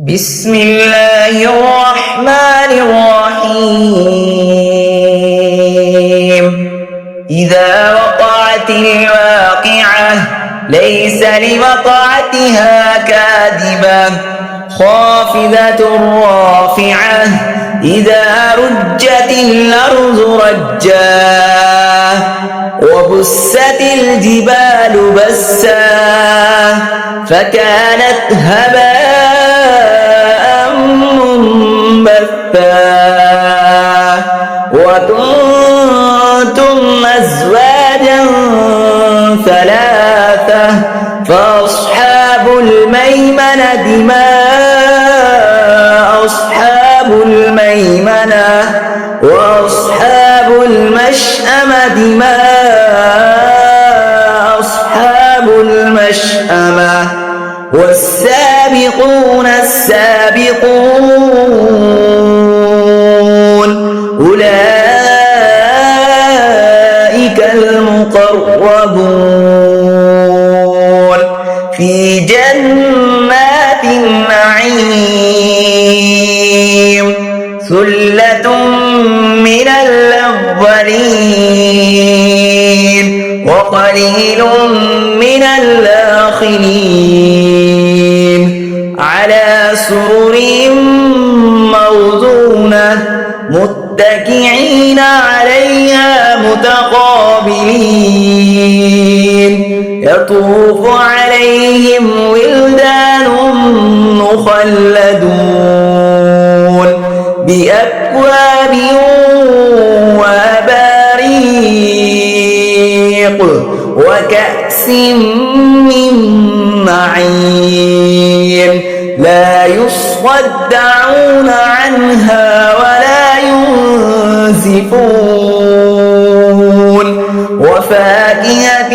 بسم الله الرحمن الرحيم إذا وقعت الواقعة ليس لوقعتها كاذبة خافضة رافعة إذا رجت الأرض رجا وبست الجبال بسا فكانت هباء منبثا وكنتم أزواجا ثلاثة فأصحاب الميمنة ما أصحاب الميمنة وأصحاب المشأمة ما أصحاب المشأمة والسابقون السابقون أولئك المقربون في جنات النعيم ثلة من الأولين وقليل من الآخرين على سرر موضونة متكئين عليها متقابلين يطوف عليهم ولدان مخلدون بأكواب وأباريق وكأس من معين لا يصدعون عنها ولا ينزفون وفاكهة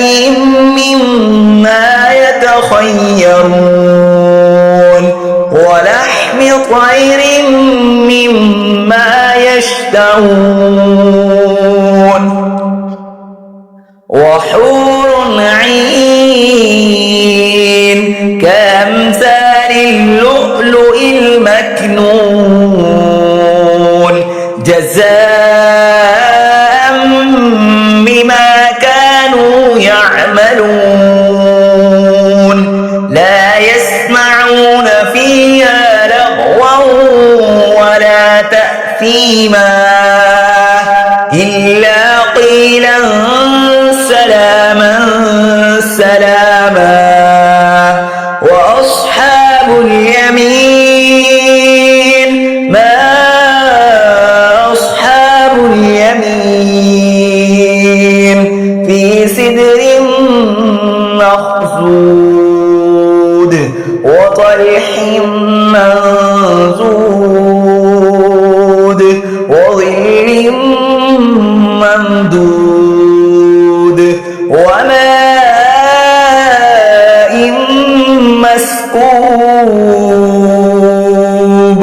مما يتخيرون ولحم طير مما يشتهون وحور عين كأمثال اللؤلؤ المكنون جزاء بما كانوا يعملون لا يسمعون فيها لغوا ولا تأثيما إلا قيلا سلاما سلاما وأصحاب اليمين ما أصحاب اليمين في سدر مخضود وطلح منضود وظل ممدود وماء مسكوب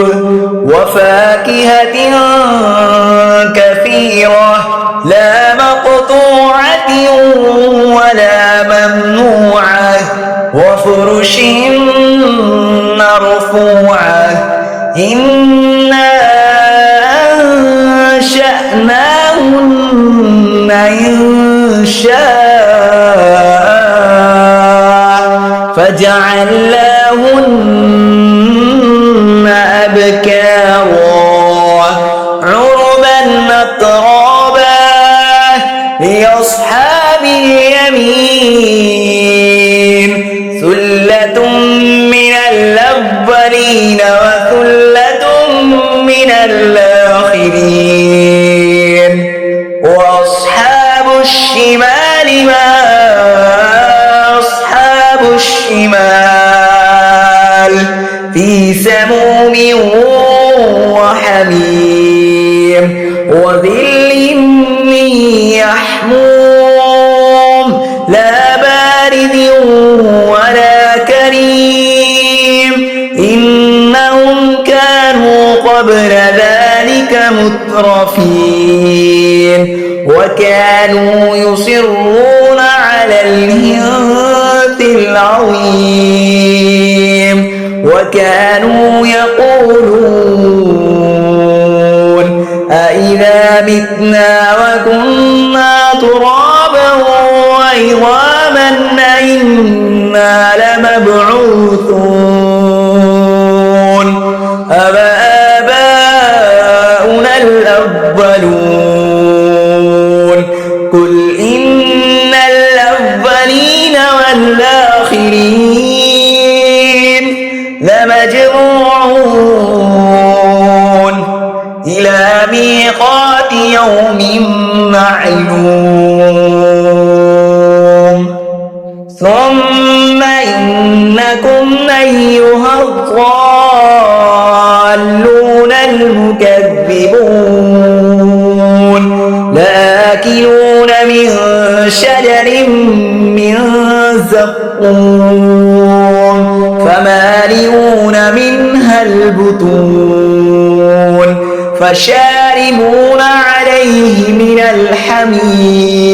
وفاكهة كثيرة لا مقطوعة ولا ممنوعة وفرش مرفوعة إنا أنشأناهن إنشاء فجعلناهن أبكارا عربا أترابا لأصحاب اليمين ثلة من الأولين وثلة من الآخرين وأصحاب الشمال ما أصحاب الشمال في سموم وحميم وظل من يحموم لا بارد ولا كريم إنهم كانوا قبل ذلك مترفين وكانوا يصرون على الهنث العظيم وكانوا يقولون أإذا متنا وكنا ترابا وعظاما أإنا لمبعوثون أَوَآبَاؤُنَا الْأَوَّلُونَ قُلْ إِنَّ الْأَوَّلِينَ وَالْآخِرِينَ لَمَجْمُوعُونَ إِلَى مِيقَاتِ يَوْمٍ مَّعْلُومٍ ثُمَّ إِنَّكُمْ أَيُّهَا الضَّالُّونَ المكذبون لآكلون من شجر من زقوم فمالئون منها البطون فشاربون عليه من الحميم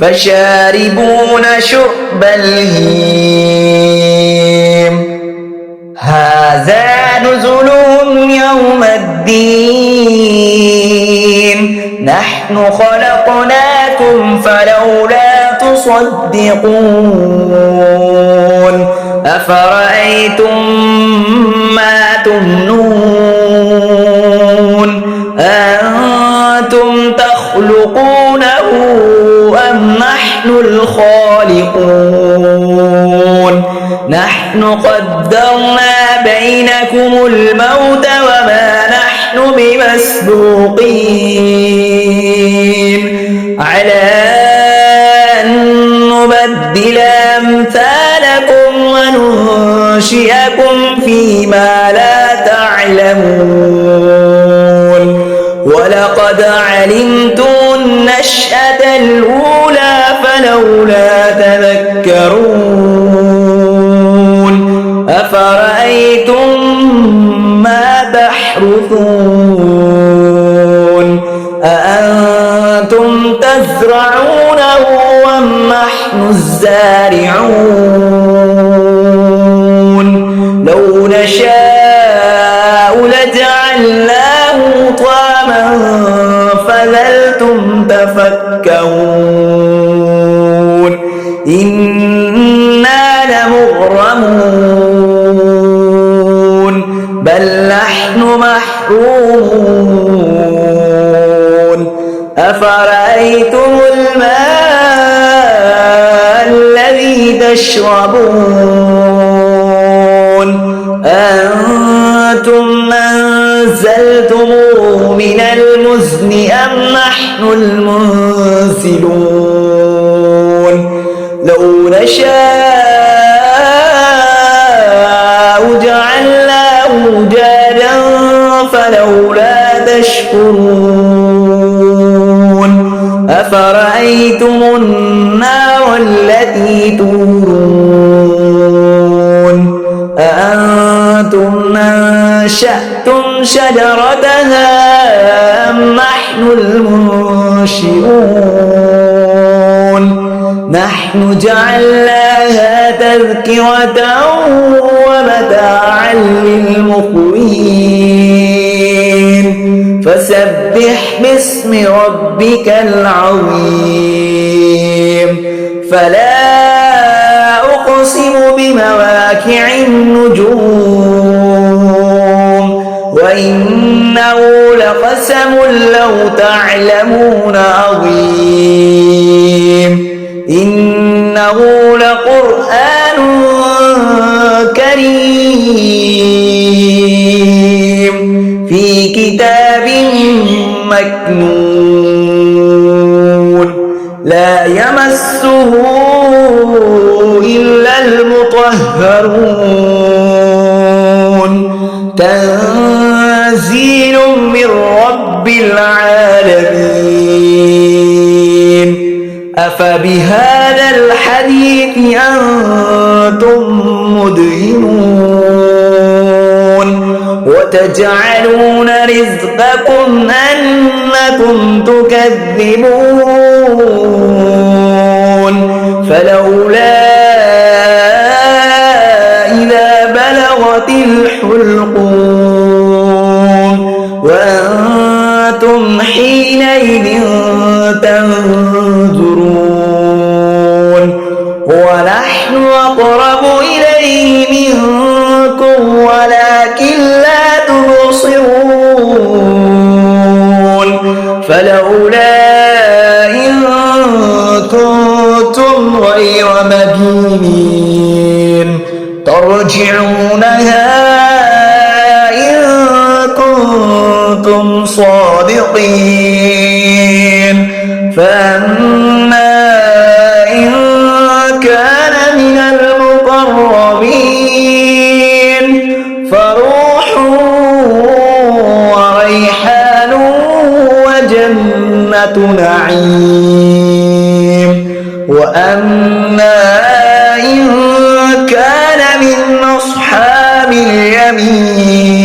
فشاربون شرب الهيم هذا نزلهم يوم الدين نحن خلقناكم فلولا تصدقون أفرأيتم ما تمنون أنتم تخلقونه أم نحن الخالقون نحن قدرنا بينكم الموت وما نحن بمسبوقين على أن نبدل أمثالكم وننشئكم فيما لا تعلمون ولقد علمتم النشأة الأولى فلولا تذكرون أفرأيتم ما تحرثون أأنتم تزرعونه أم نحن الزارعون لو نشاء لجعلناه طعاما فظلتم تفكهون إنا لمغرمون بل نحن محرومون أفرأيتم الماء الذي تشربون أنتم أنزلتموه من المزن أم نحن المنزلون لو نشاء جعلناه أجاجا فلولا تشكرون أفرأيتم النار التي تورون أأنتم أنشأتم شجرتها أم نحن المنشئون نحن جعلناها تذكرة ومتاعا للمقوين فسبح باسم ربك العظيم فلا أقسم بمواقع النجوم وإنه لقسم لو تعلمون عظيم إنه لقرآن كريم في كتاب مكنون لا يمسه إلا المطهرون تنزيل من رب العالمين أفبهذا الحديث أنتم مدهنون وتجعلون رزقكم أنكم تكذبون فلولا إذا بلغت الحلقوم وأنتم حينئذ تنظرون ونحن أقرب إليه منكم ولكن لا تبصرون فلولا إن كنتم غير مدينين ترجعونها إن كنتم صادقين فأما إن كان من المقربين فروح وريحان وجنة نعيم وأما إن كان من أصحاب اليمين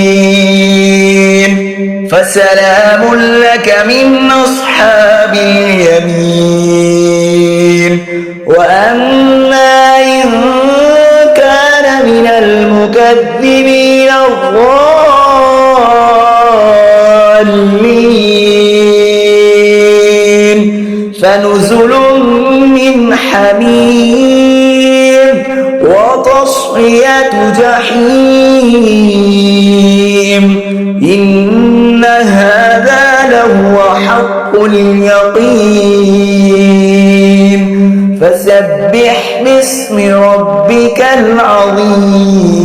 فسلام لك من أصحاب اليمين وأما إن كان من المكذبين الضالين فنزل من حميم وتصفية جحيم إن هذا لهو حق اليقين فسبح باسم ربك العظيم.